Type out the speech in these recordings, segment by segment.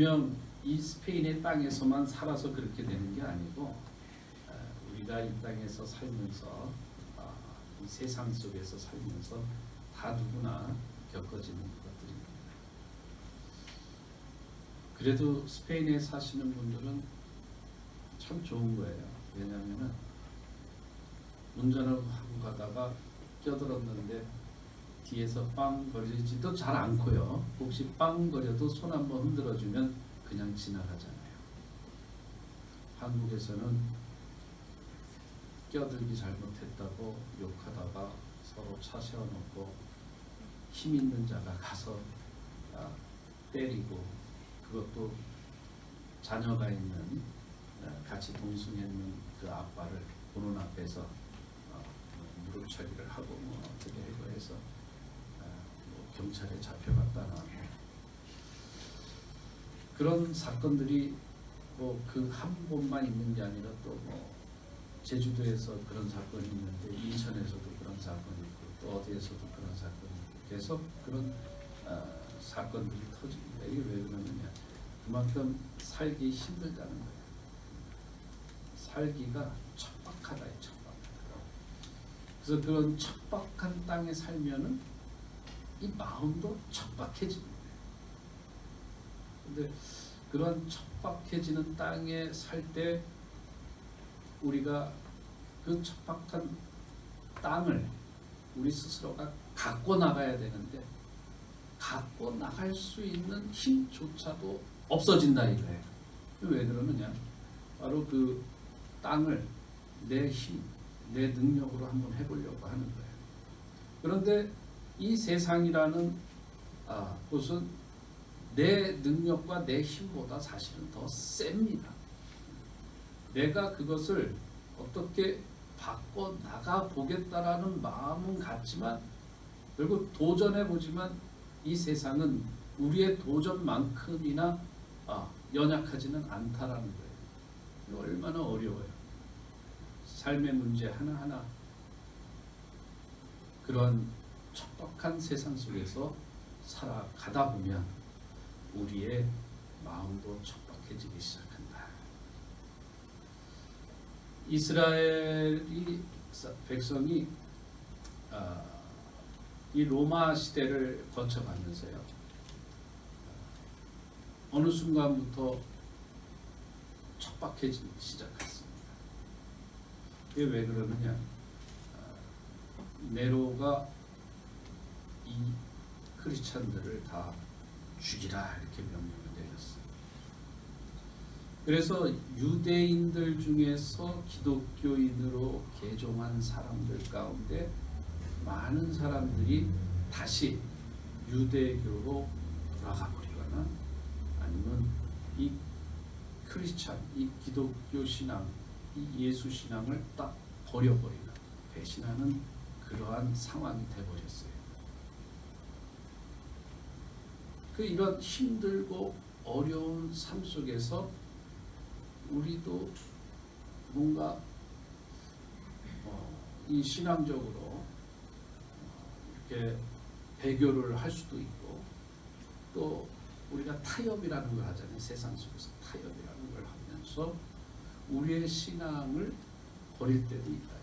분명 이 스페인의 땅에서만 살아서 그렇게 되는 게 아니고 우리가 이 땅에서 살면서 이 세상 속에서 살면서 다 누구나 겪어지는 것들입니다. 그래도 스페인에 사시는 분들은 참 좋은 거예요. 왜냐하면 운전을 하고 가다가 껴들었는데 뒤에서 빵 거리지도 잘 않고요. 혹시 빵 거려도 손 한번 흔들어주면 그냥 지나가잖아요. 한국에서는 껴들기 잘못했다고 욕하다가 서로 차 세워놓고 힘 있는 자가 가서 때리고, 그것도 자녀가 있는 같이 동승했는 그 아빠를 보는 앞에서 무릎 처리를 하고 어떻게 하고 해서 경찰에 잡혀갔다 나오고, 그런 사건들이 그 한 곳만 있는 게 아니라 또 제주도에서 그런 사건이 있는데 인천에서도 그런 사건이 있고 또 어디에서도 그런 사건이 있고 계속 그런 사건들이 터집니다. 이게 왜 그러느냐? 그만큼 살기 힘들다는 거예요. 살기가 척박하다, 척박하다. 그래서 그런 척박한 땅에 살면은 이 마음도 척박해지는 거예요. 근데 그런 척박해지는 땅에 살 때 우리가 그 척박한 땅을 우리 스스로가 갖고 나가야 되는데 갖고 나갈 수 있는 힘조차도 없어진다 이거예요. 왜 그러느냐? 바로 그 땅을 내 힘, 내 능력으로 한번 해보려고 하는 거예요. 그런데 이 세상이라는 곳은 내 능력과 내 힘보다 사실은 더 셉니다. 내가 그것을 어떻게 바꿔 나가 보겠다라는 마음은 같지만 결국 도전해 보지만 이 세상은 우리의 도전만큼이나 연약하지는 않다라는 거예요. 얼마나 어려워요. 삶의 문제 하나하나 그런 척박한 세상 속에서 살아가다 보면 우리의 마음도 척박해지기 시작한다. 이스라엘이 백성이 이 로마 시대를 거쳐가면서요, 어느 순간부터 척박해지기 시작했습니다. 이게 왜 그러느냐? 네로가 이 크리스찬들을 다 죽이라 이렇게 명령을 내렸어요. 그래서 유대인들 중에서 기독교인으로 개종한 사람들 가운데 많은 사람들이 다시 유대교로 돌아가 버리거나 아니면 이 크리스찬, 이 기독교 신앙, 이 예수 신앙을 딱 버려버리는, 배신하는 그러한 상황이 되어버렸어요. 이런 힘들고 어려운 삶 속에서 우리도 뭔가 이 신앙적으로 이렇게 배교를 할 수도 있고, 또 우리가 타협이라는 걸 하잖아요. 세상 속에서 타협이라는 걸 하면서 우리의 신앙을 버릴 때도 있다.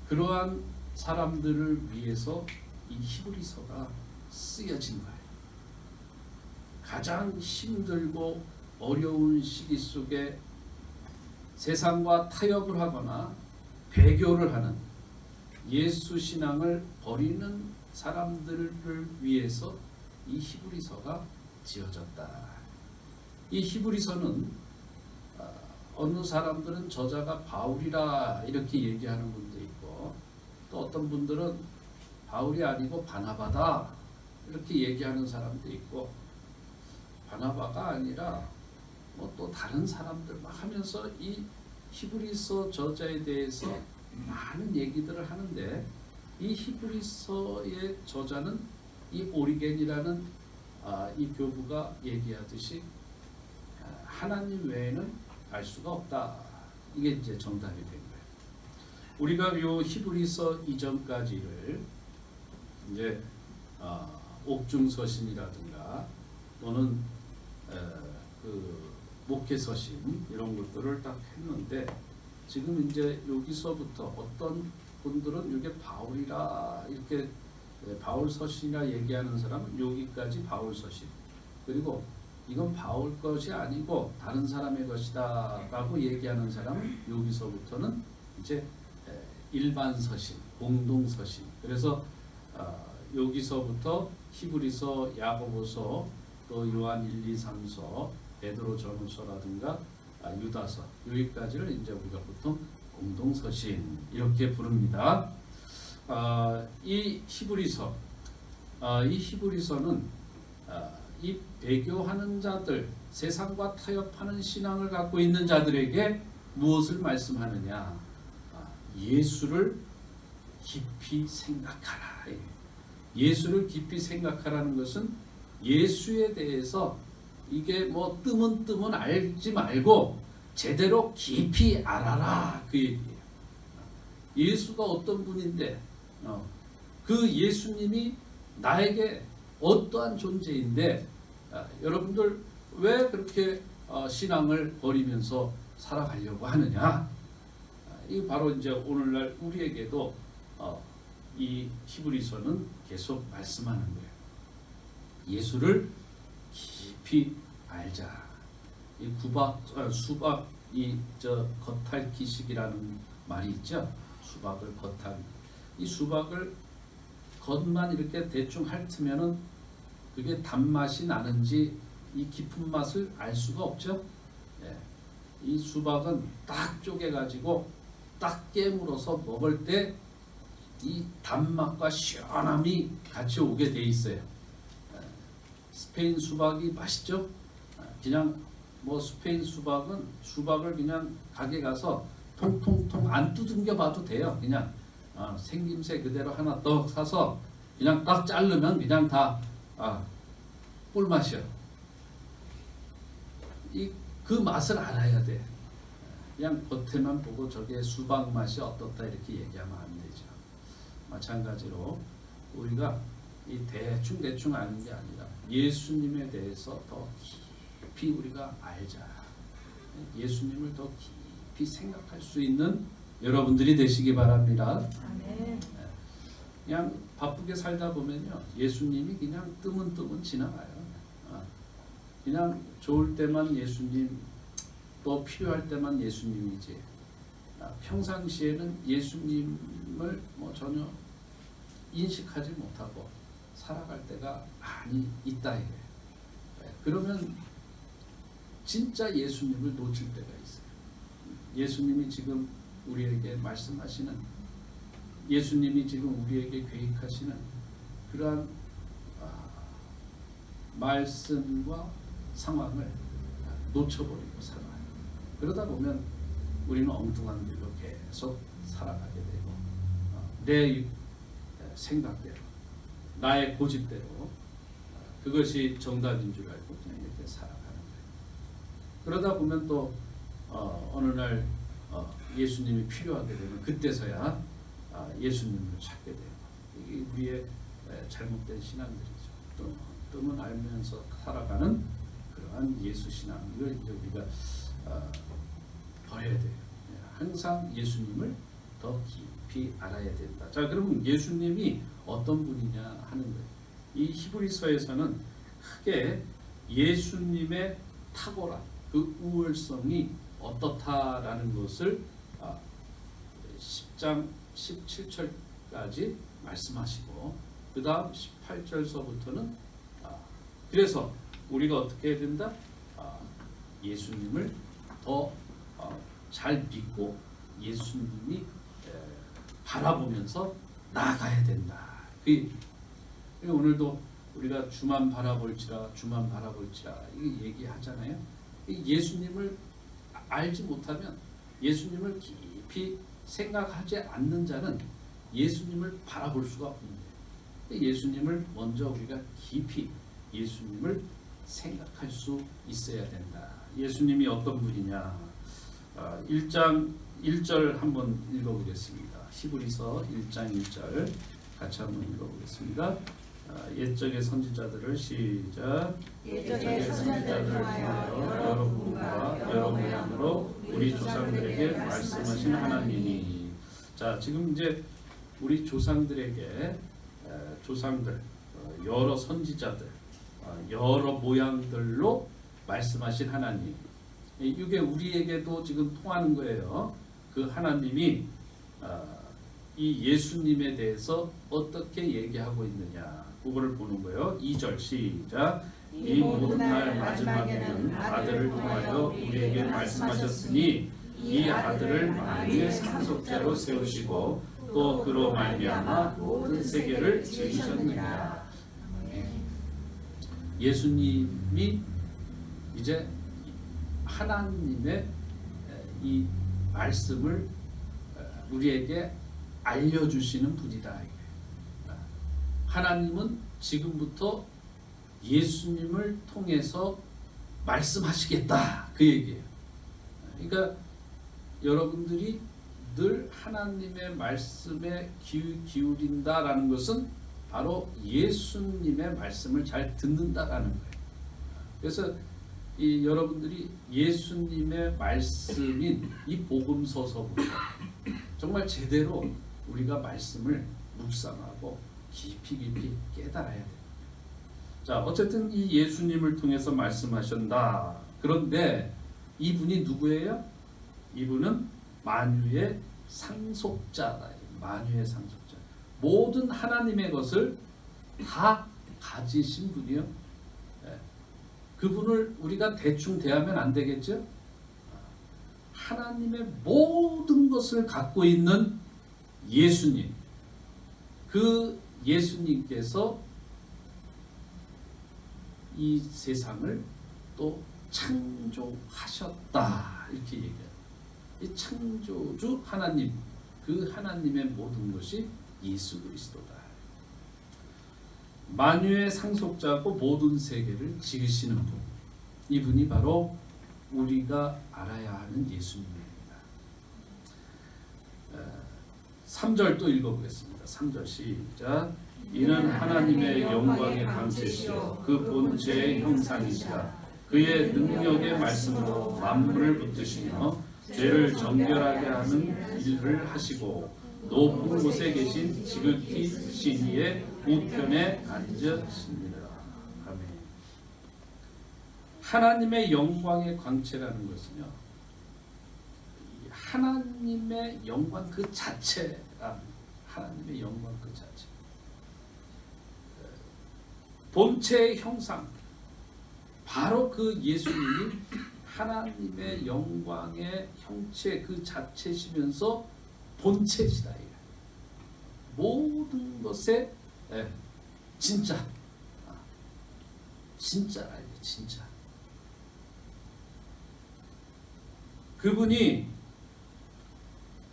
그러한 사람들을 위해서 이 히브리서가 쓰여진 거예요. 가장 힘들고 어려운 시기 속에 세상과 타협을 하거나 배교를 하는 예수 신앙을 버리는 사람들을 위해서 이 히브리서가 지어졌다. 이 히브리서는 어느 사람들은 저자가 바울이라 이렇게 얘기하는 분도 있고, 또 어떤 분들은 바울이 아니고 바나바다 이렇게 얘기하는 사람도 있고, 바나바가 아니라 또 다른 사람들 막 하면서 이 히브리서 저자에 대해서 많은 얘기들을 하는데, 이 히브리서의 저자는 이 오리겐이라는 이 교부가 얘기하듯이 하나님 외에는 알 수가 없다. 이게 이제 정답이 된 거예요. 우리가 요 히브리서 이전까지를 이제 옥중서신이라든가 또는 그 목회서신 이런 것들을 딱 했는데 지금 이제 여기서부터 어떤 분들은 이게 바울이라 이렇게 바울 서신이라 얘기하는 사람은 여기까지 바울 서신, 그리고 이건 바울 것이 아니고 다른 사람의 것이다 라고 얘기하는 사람은 여기서부터는 이제 일반 서신, 공동 서신. 그래서 여기서부터 히브리서, 야고보서, 또 요한 1, 2, 3서, 베드로 전후서라든가 유다서, 여기까지를 이제 우리가 보통 공동 서신 이렇게 부릅니다. 이 히브리서는 이 배교하는 자들, 세상과 타협하는 신앙을 갖고 있는 자들에게 무엇을 말씀하느냐? 예수를 깊이 생각하라. 예수를 깊이 생각하라는 것은 예수에 대해서 이게 뭐 뜨문뜨문 알지 말고 제대로 깊이 알아라, 그 얘기예요. 예수가 어떤 분인데, 그 예수님이 나에게 어떠한 존재인데, 여러분들 왜 그렇게 신앙을 버리면서 살아가려고 하느냐? 이 바로 이제 오늘날 우리에게도 이 히브리서는 계속 말씀하는 거예요. 예수를 깊이 알자. 이 수박 겉핥기식이라는 말이 있죠. 수박을 겉핥. 이 수박을 겉만 이렇게 대충 핥으면은 그게 단맛이 나는지 이 깊은 맛을 알 수가 없죠. 예. 이 수박은 딱 쪼개가지고 딱 깨물어서 먹을 때 이 단맛과 시원함이 같이 오게 돼 있어요. 스페인 수박이 맛있죠. 그냥 뭐 스페인 수박을 그냥 가게 가서 통통통 안 두들겨 봐도 돼요. 그냥 생김새 그대로 하나 떡 사서 그냥 딱 자르면 그냥 다 꿀맛이요. 그 맛을 알아야 돼. 그냥 겉에만 보고 저게 수박 맛이 어떻다 이렇게 얘기하면 안 되죠. 마찬가지로 우리가 이 대충 아는 게 아니라 예수님에 대해서 더 깊이 우리가 알자. 예수님을 더 깊이 생각할 수 있는 여러분들이 되시기 바랍니다. 아멘. 그냥 바쁘게 살다 보면요, 예수님이 그냥 뜨문뜨문 지나가요. 그냥 좋을 때만 예수님, 또 필요할 때만 예수님이지. 평상시에는 예수님을 뭐 전혀 인식하지 못하고 살아갈 때가 많이 있다 이게. 그러면 진짜 예수님을 놓칠 때가 있어요. 예수님이 지금 우리에게 말씀하시는, 예수님이 지금 우리에게 계획하시는 그러한 말씀과 상황을 놓쳐버리고 살아요. 그러다 보면 우리는 엉뚱한 길로 계속 살아가게 되고 내 생각대로, 나의 고집대로 그것이 정답인 줄 알고 그냥 이렇게 살아가는 거예요. 그러다 보면 또 어느 날 예수님이 필요하게 되면 그때서야 예수님을 찾게 돼요. 이게 우리의 잘못된 신앙들이죠. 뜸은 알면서 살아가는 그러한 예수 신앙, 이걸 이제 우리가 버려야 돼요. 항상 예수님을 더 깊이 알아야 된다. 자, 그러면 예수님이 어떤 분이냐 하는 거예요. 이 히브리서에서는 크게 예수님의 탁월한 그 우월성이 어떻다라는 것을 10장 17절까지 말씀하시고, 그 다음 18절서부터는 그래서 우리가 어떻게 해야 된다? 예수님을 더 잘 믿고 예수님이 바라보면서 나아가야 된다. 오늘도 우리가 주만 바라볼지라 이 얘기하잖아요. 예수님을 알지 못하면, 예수님을 깊이 생각하지 않는 자는 예수님을 바라볼 수가 없는 거예요. 예수님을 먼저 우리가 깊이 예수님을 생각할 수 있어야 된다. 예수님이 어떤 분이냐? 1장 1절 한번 읽어보겠습니다. 히브리서 1장 1절 같이 한번 읽어보겠습니다. 옛적의 선지자들을 시작. 옛적의 선지자들을 통하여 여러 부와 여러 모양으로 우리 조상들에게 말씀하신 하나님이. 자, 지금 이제 우리 조상들에게 조상들 여러 선지자들 여러 모양들로 말씀하신 하나님. 이게 우리에게도 지금 통하는 거예요. 그 하나님이 이 예수님에 대해서 어떻게 얘기하고 있느냐, 그거를 보는 거예요. 2절 시작. 이 모든 날 마지막에는 아들을 통하여 우리에게 말씀하셨으니 이 아들을 만유의 상속자로 세우시고 또 그로 말미암아 모든 세계를 지으셨느니라. 예수님이 이제 하나님의 이 말씀을 우리에게 알려주시는 분이다. 하나님은 지금부터 예수님을 통해서 말씀하시겠다, 그 얘기예요. 그러니까 여러분들이 늘 하나님의 말씀에 기울인다라는 것은 바로 예수님의 말씀을 잘 듣는다라는 거예요. 그래서 이 여러분들이 예수님의 말씀인 이 복음서서부터 정말 제대로 우리가 말씀을 묵상하고 깊이 깨달아야 돼요. 자, 어쨌든 이 예수님을 통해서 말씀하신다. 그런데 이분이 누구예요? 이분은 만유의 상속자다. 만유의 상속자. 모든 하나님의 것을 다 가지신 분이요. 그분을 우리가 대충 대하면 안 되겠죠? 하나님의 모든 것을 갖고 있는 예수님. 그 예수님께서 이 세상을 또 창조하셨다, 이렇게 얘기해요. 이 창조주 하나님, 그 하나님의 모든 것이 예수 그리스도다. 만유의 상속자고 모든 세계를 지으시는 분, 이분이 바로 우리가 알아야 하는 예수님입니다. 3절 또 읽어보겠습니다. 3절 시작. 이는 하나님의 영광의 광채시요 그 본체의 형상이시라. 그의 능력의 말씀으로 만물을 붙드시며 죄를 정결하게 하는 일을 하시고 높은 곳에 계신 지극히 신이의 우편에 앉으시니라. 아멘. 하나님의 영광의 광채라는 것은요, 하나님의 영광 그 자체가, 하나님의 영광 그 자체, 본체의 형상, 바로 그 예수님이 하나님의 영광의 형체 그 자체시면서 본체시다. 모든 것의 진짜, 진짜라. 진짜. 그분이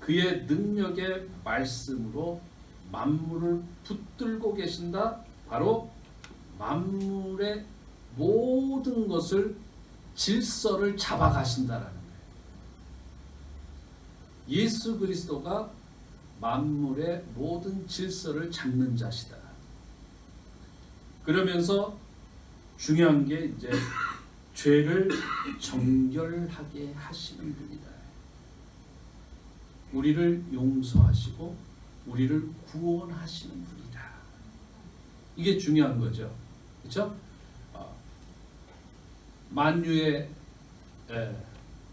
그의 능력의 말씀으로 만물을 붙들고 계신다. 바로 만물의 모든 것을 질서를 잡아가신다라는 거예요. 예수 그리스도가 만물의 모든 질서를 잡는 자시다. 그러면서 중요한 게 이제 죄를 정결하게 하시는 분이다. 우리를 용서하시고 우리를 구원하시는 분이다. 이게 중요한 거죠. 그렇죠? 만유의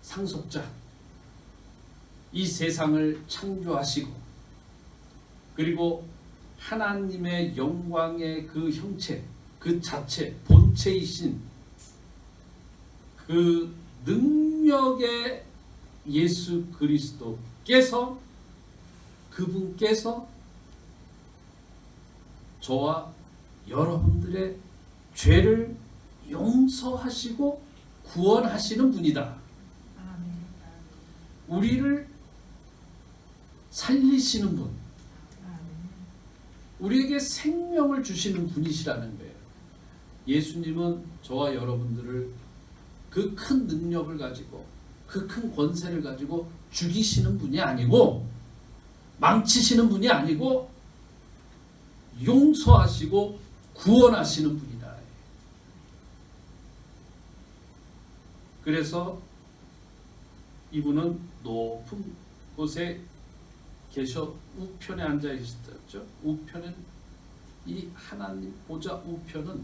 상속자, 이 세상을 창조하시고 그리고 하나님의 영광의 그 형체, 그 자체, 본체이신 그 능력의 예수 그리스도께서, 그분께서 저와 여러분들의 죄를 용서하시고 구원하시는 분이다. 우리를 살리시는 분, 우리에게 생명을 주시는 분이시라는 거예요. 예수님은 저와 여러분들을 그 큰 능력을 가지고 그 큰 권세를 가지고 죽이시는 분이 아니고 망치시는 분이 아니고 용서하시고 구원하시는 분이다. 그래서 이분은 높은 곳에 계셔 우편에 앉아 있었죠. 우편은 이 하나님 보좌 우편은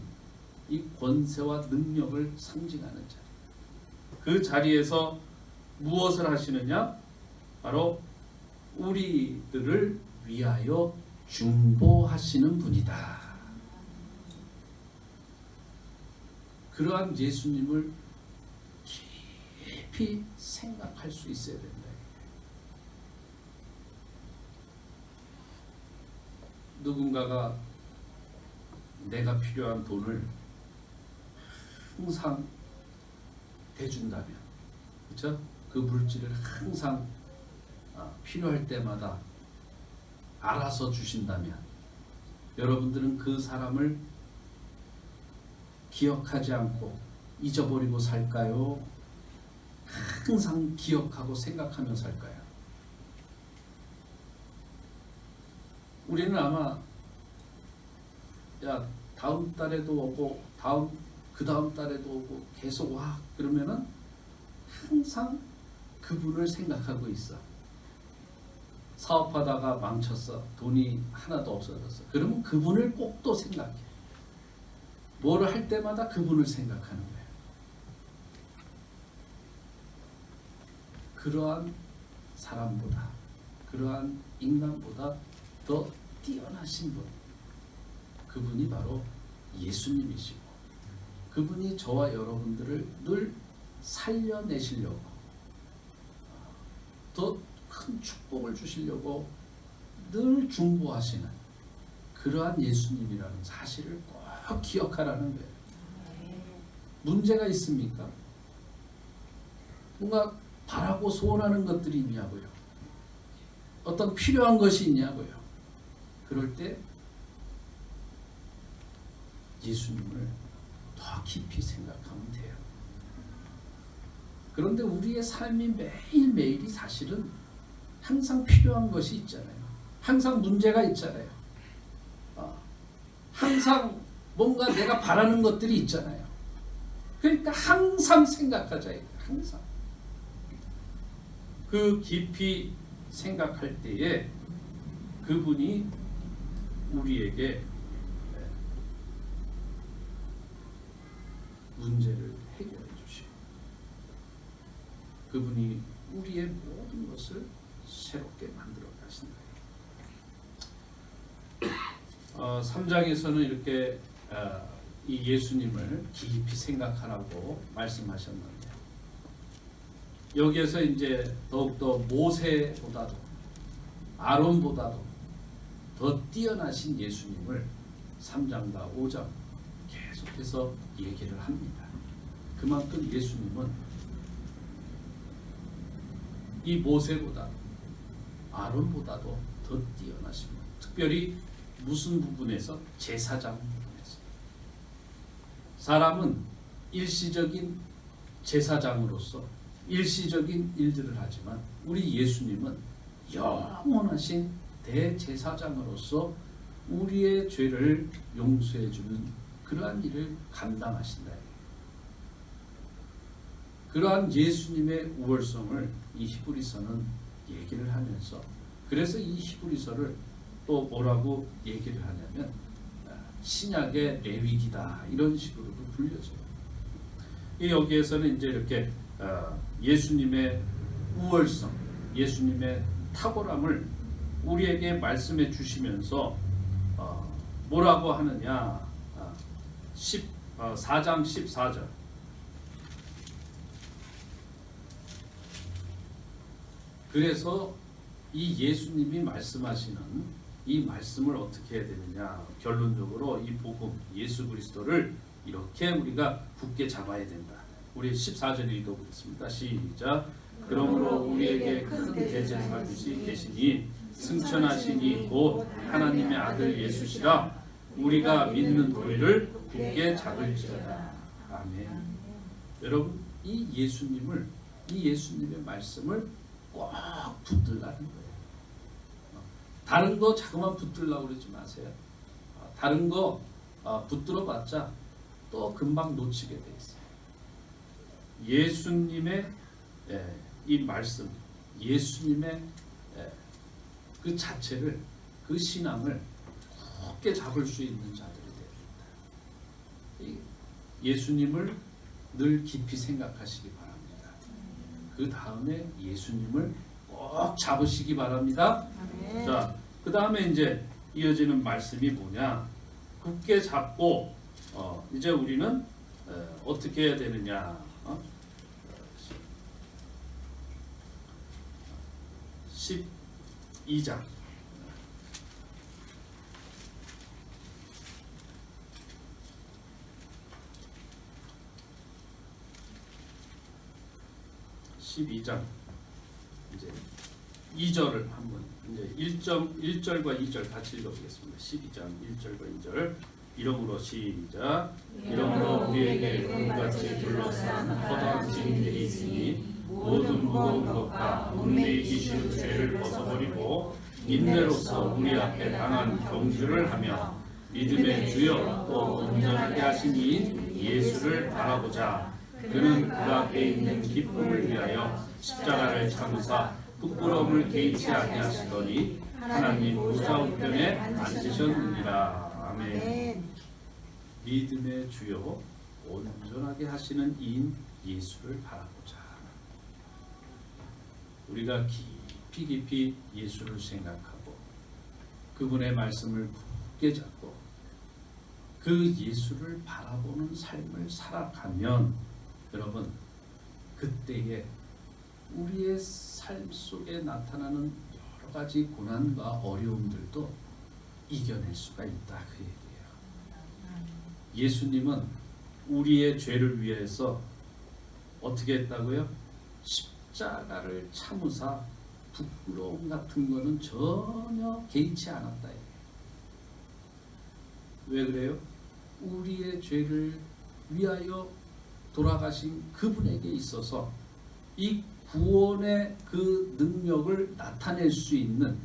이 권세와 능력을 상징하는 자리. 그 자리에서 무엇을 하시느냐? 바로 우리들을 위하여 중보하시는 분이다. 그러한 예수님을 깊이 생각할 수 있어야 된다. 누군가가 내가 필요한 돈을 항상 대준다면, 그렇죠? 그 물질을 항상 필요할 때마다 알아서 주신다면, 여러분들은 그 사람을 기억하지 않고 잊어버리고 살까요? 항상 기억하고 생각하며 살까요? 우리는 아마 야 다음 달에도 오고 그 다음 달에도 오고 계속 와 그러면은 항상 그분을 생각하고 있어. 사업하다가 망쳤어. 돈이 하나도 없어졌어. 그러면 그분을 꼭 또 생각해. 뭐를 할 때마다 그분을 생각하는 거예요. 그러한 사람보다, 그러한 인간보다 더 뛰어나신 분, 그분이 바로 예수님이시고, 그분이 저와 여러분들을 늘 살려내시려고, 더 큰 축복을 주시려고 늘 중보하시는 그러한 예수님이라는 사실을 꼭 기억하라는 거예요. 문제가 있습니까? 뭔가 바라고 소원하는 것들이 있냐고요? 어떤 필요한 것이 있냐고요? 그럴 때 예수님을 더 깊이 생각하면 돼요. 그런데 우리의 삶이 매일매일이 사실은 항상 필요한 것이 있잖아요. 항상 문제가 있잖아요. 항상 뭔가 내가 바라는 것들이 있잖아요. 그러니까 항상 생각하자. 항상. 그 깊이 생각할 때에 그분이 우리에게 문제를 해결해 주시고, 그분이 우리의 모든 것을 새롭게 만들어 가신다. 3장에서는 이렇게 이 예수님을 깊이 생각하라고 말씀하셨는데, 여기에서 이제 더욱더 모세보다도 아론보다도 더 뛰어나신 예수님을 3장과 5장 계속해서 얘기를 합니다. 그만큼 예수님은 이 모세보다 아론보다도 더 뛰어나십니다. 특별히 무슨 부분에서? 제사장 부분에서. 사람은 일시적인 제사장으로서 일시적인 일들을 하지만 우리 예수님은 영원하신 대제사장으로서 우리의 죄를 용서해 주는 그러한 일을 감당하신다. 그러한 예수님의 우월성을 이 히브리서는 얘기를 하면서, 그래서 이 히브리서를 또 뭐라고 얘기를 하냐면 신약의 레위기다 이런 식으로도 불려져요. 여기에서는 이제 이렇게 예수님의 우월성, 예수님의 탁월함을 우리에게 말씀해 주시면서 뭐라고 하느냐, 4장 14절. 그래서 이 예수님이 말씀하시는 이 말씀을 어떻게 해야 되느냐, 결론적으로 이 복음 예수 그리스도를 이렇게 우리가 굳게 잡아야 된다. 우리 14절 읽어보겠습니다. 시작. 그러므로 우리에게 큰 대제사장이 계시니 승천하시니 곧 하나님의 아들 예수시라. 우리가 믿는 도리를 굳게 잡을지어다. 아멘. 여러분, 이 예수님을, 이 예수님의 말씀을 꼭 붙들라는 거예요. 다른 거 자꾸만 붙들라고 그러지 마세요. 다른 거 붙들어봤자 또 금방 놓치게 돼 있어요. 예수님의 이 말씀, 예수님의 그 자체를, 그 신앙을 굳게 잡을 수 있는 자들이 됩니다. 예수님을 늘 깊이 생각하시기 바랍니다. 그 다음에 예수님을 꼭 잡으시기 바랍니다. 자, 그 다음에 이제 이어지는 말씀이 뭐냐? 굳게 잡고 이제 우리는 어떻게 해야 되느냐? 12장 12장 이제 2절을 한번 이제 1절과 2절 같이 읽어보겠습니다. 12장 1절과 2절 이러므로 시작. 이러므로 우리에게 금같이 둘러싼 허다한 짐들이 있으니 모든 무거운 것과 문매이기 쉬운 죄를 벗어버리고 인내로서 우리 앞에 당한 경주를 하며 믿음의 주여 또 온전하게 하신 이인 예수를 바라보자. 그는 그 앞에 있는 기쁨을 위하여 십자가를 참으사 부끄러움을 개의치 아니하시더니 하나님 우좌우편에 앉으셨느니라. 아멘. 믿음의 주여 온전하게 하시는 이인 예수를 바라보자. 우리가 깊이 예수를 생각하고 그분의 말씀을 굳게 잡고 그 예수를 바라보는 삶을 살아가면 여러분 그때에 우리의 삶 속에 나타나는 여러 가지 고난과 어려움들도 이겨낼 수가 있다 그 얘기예요. 예수님은 우리의 죄를 위해서 어떻게 했다고요? 십자가를 참으사 부끄러움 같은 거는 전혀 개의치 않았다. 왜 그래요? 우리의 죄를 위하여 돌아가신 그분에게 있어서 이 구원의 그 능력을 나타낼 수 있는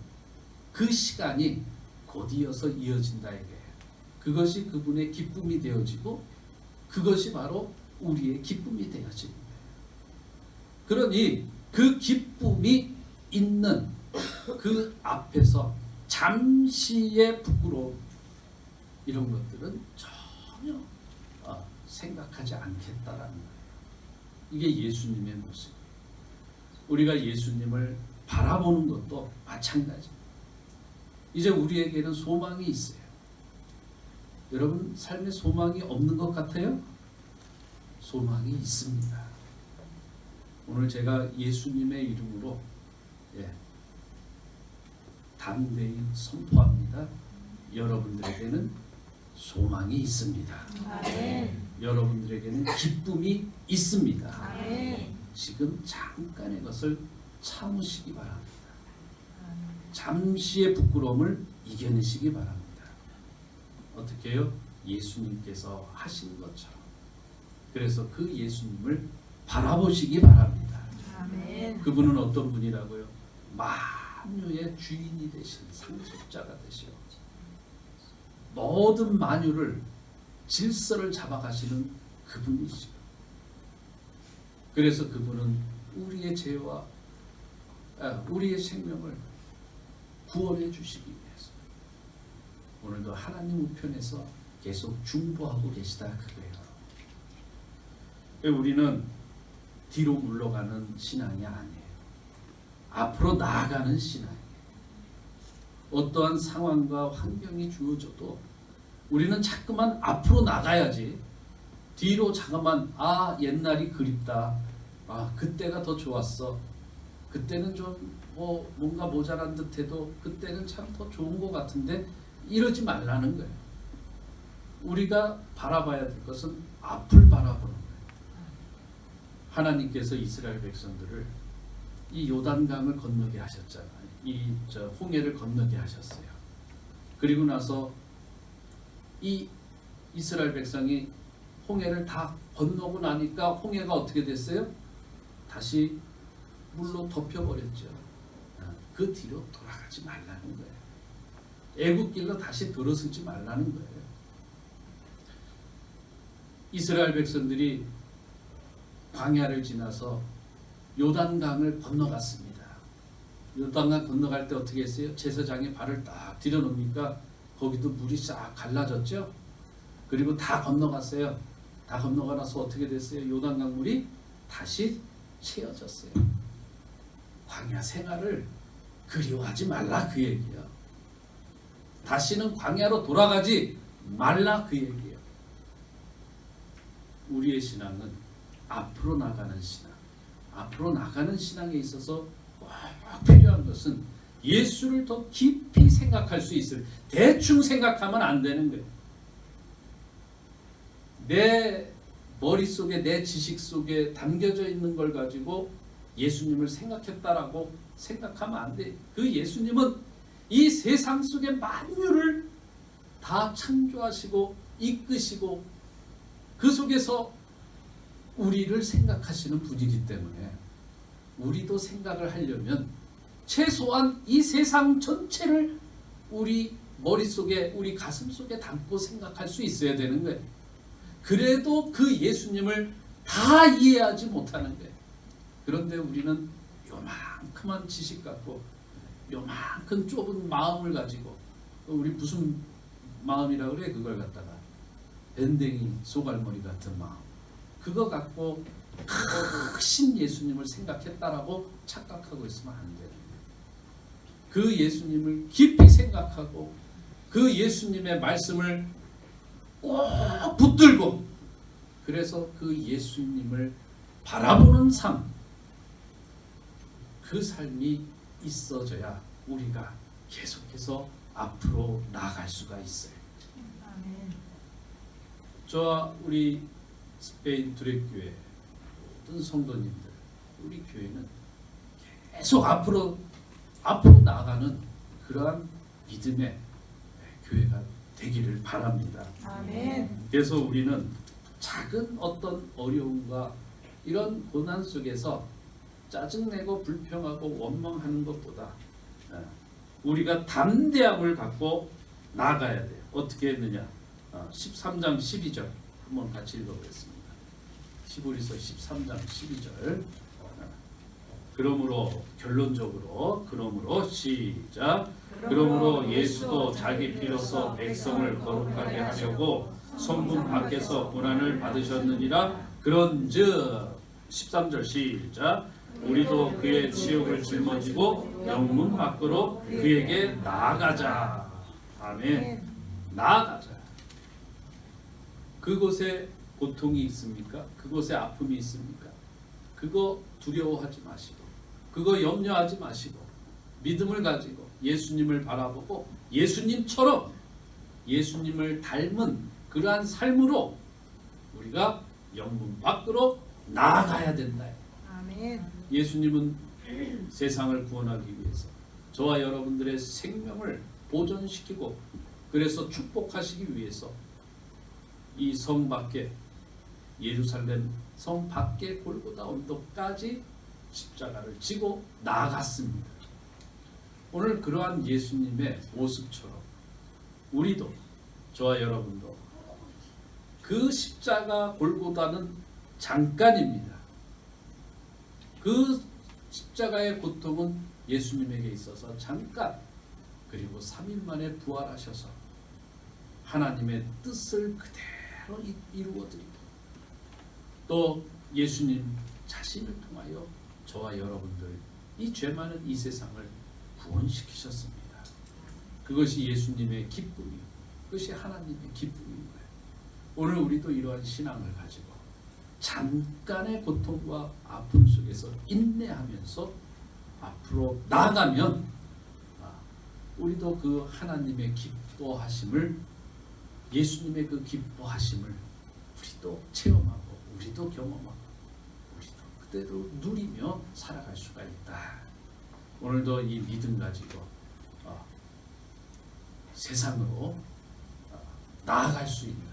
그 시간이 곧이어서 이어진다 이게. 그것이 그분의 기쁨이 되어지고 그것이 바로 우리의 기쁨이 되어지는 거예요. 그러니 그 기쁨이 있는 그 앞에서 잠시의 부끄러움 이런 것들은 전혀 생각하지 않겠다라는 거예요. 이게 예수님의 모습이에요. 우리가 예수님을 바라보는 것도 마찬가지입니다. 이제 우리에게는 소망이 있어요. 여러분 삶에 소망이 없는 것 같아요? 소망이 있습니다. 오늘 제가 예수님의 이름으로 담대히 선포합니다. 여러분들에게는 소망이 있습니다. 아멘. 여러분들에게는 기쁨이 있습니다. 아멘. 지금 잠깐의 것을 참으시기 바랍니다. 잠시의 부끄러움을 이겨내시기 바랍니다. 어떻게 해요? 예수님께서 하신 것처럼. 그래서 그 예수님을 바라보시기 바랍니다. 아멘. 그분은 어떤 분이라고요? 만유의 주인이 되신 상속자가 되시오. 모든 만유를 질서를 잡아가시는 그분이시오. 그래서 그분은 우리의 죄와 우리의 생명을 구원해 주시기 위해서 오늘도 하나님 우편에서 계속 중보하고 계시다 그거예요. 우리는 뒤로 물러가는 신앙이 아니에요. 앞으로 나아가는 신앙이에요. 어떠한 상황과 환경이 주어져도 우리는 자꾸만 앞으로 나가야지 뒤로 잠깐만 옛날이 그립다. 그때가 더 좋았어. 그때는 좀 뭔가 모자란 듯해도 그때는 참 더 좋은 것 같은데 이러지 말라는 거예요. 우리가 바라봐야 될 것은 앞을 바라보는 거예요. 하나님께서 이스라엘 백성들을 이 요단강을 건너게 하셨잖아요. 이 홍해를 건너게 하셨어요. 그리고 나서 이 이스라엘 백성이 홍해를 다 건너고 나니까 홍해가 어떻게 됐어요? 다시 물로 덮여버렸죠. 그 뒤로 돌아가지 말라는 거예요. 애굽길로 다시 들어서지 말라는 거예요. 이스라엘 백성들이 광야를 지나서 요단강을 건너갔습니다. 요단강 건너갈 때 어떻게 했어요? 제사장이 발을 딱 들여놓으니까 거기도 물이 싹 갈라졌죠. 그리고 다 건너갔어요. 다 건너가 나서 어떻게 됐어요? 요단강 물이 다시 채워졌어요. 광야 생활을 그리워하지 말라 그 얘기야. 다시는 광야로 돌아가지 말라 그 얘기예요. 우리의 신앙은 앞으로 나가는 신앙, 앞으로 나가는 신앙에 있어서 꼭 필요한 것은 예수를 더 깊이 생각할 수 있을, 대충 생각하면 안 되는 거예요. 내 머릿속에, 내 지식 속에 담겨져 있는 걸 가지고 예수님을 생각했다라고 생각하면 안 돼. 그 예수님은 이 세상 속의 만유를 다 창조하시고 이끄시고 그 속에서 우리를 생각하시는 분이기 때문에 우리도 생각을 하려면 최소한 이 세상 전체를 우리 머릿속에, 우리 가슴속에 담고 생각할 수 있어야 되는 거예요. 그래도 그 예수님을 다 이해하지 못하는 거예요. 그런데 우리는 요만큼한 지식 갖고 요만큼 좁은 마음을 가지고, 우리 무슨 마음이라 그래? 그걸 갖다가 밴댕이 소갈머리 같은 마음, 그거 갖고 크신 예수님을 생각했다라고 착각하고 있으면 안 돼요. 그 예수님을 깊이 생각하고 그 예수님의 말씀을 꼭 붙들고, 그래서 그 예수님을 바라보는 삶, 그 삶이 있어져야 우리가 계속해서 앞으로 나아갈 수가 있어요. 아멘. 저와 우리 스페인 두레교회 모든 성도님들, 우리 교회는 계속 앞으로 나아가는 그러한 믿음의 교회가 되기를 바랍니다. 아멘. 그래서 우리는 작은 어떤 어려움과 이런 고난 속에서 짜증내고 불평하고 원망하는 것보다 우리가 담대함을 갖고 나아가야 돼요. 어떻게 했느냐? 13장 12절 한번 같이 읽어보겠습니다. 히브리서 13장 12절. 그러므로 결론적으로, 그러므로 시작. 그러므로 예수도 자기 피로써 백성을 거룩하게 하려고 성문 밖에서 고난을 받으셨느니라. 그런즉 13절 시작. 우리도 그의 지옥을 짊어지고 영문 밖으로 그에게 나아가자. 아멘. 나아가자. 그곳에 고통이 있습니까? 그곳에 아픔이 있습니까? 그거 두려워하지 마시고, 그거 염려하지 마시고, 믿음을 가지고 예수님을 바라보고 예수님처럼 예수님을 닮은 그러한 삶으로 우리가 영문 밖으로 나아가야 된다. 아멘. 예수님은 세상을 구원하기 위해서 저와 여러분들의 생명을 보존시키고, 그래서 축복하시기 위해서 이 성 밖에, 예루살렘 성 밖에 골고다 언덕까지 십자가를 지고 나아갔습니다. 오늘 그러한 예수님의 모습처럼 우리도, 저와 여러분도 그 십자가 골고다는 잠깐입니다. 그 십자가의 고통은 예수님에게 있어서 잠깐, 그리고 3일 만에 부활하셔서 하나님의 뜻을 그대로 이루어드리고, 또 예수님 자신을 통하여 저와 여러분들, 이 죄 많은 이 세상을 구원시키셨습니다. 그것이 예수님의 기쁨이요, 그것이 하나님의 기쁨인 거예요. 오늘 우리도 이러한 신앙을 가지고 잠깐의 고통과 아픔 속에서 인내하면서 앞으로 나아가면 우리도 그 하나님의 기뻐하심을, 예수님의 그 기뻐하심을 우리도 체험하고 우리도 경험하고 우리도 그대로 누리며 살아갈 수가 있다. 오늘도 이 믿음 가지고 세상으로 나아갈 수 있는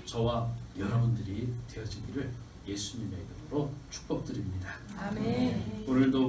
저와 여러분들이 되어지기를 예수님의 이름으로 축복드립니다. 아멘. 오늘도